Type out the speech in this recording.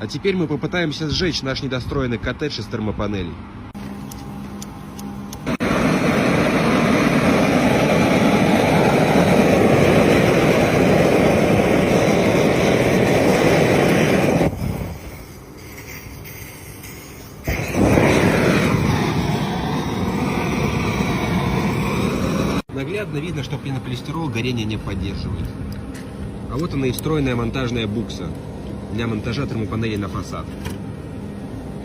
А теперь мы попытаемся сжечь наш недостроенный коттедж из термопанелей. Наглядно видно, что пенополистирол горение не поддерживает. А вот она и встроенная монтажная букса для монтажа термопанелей на фасад.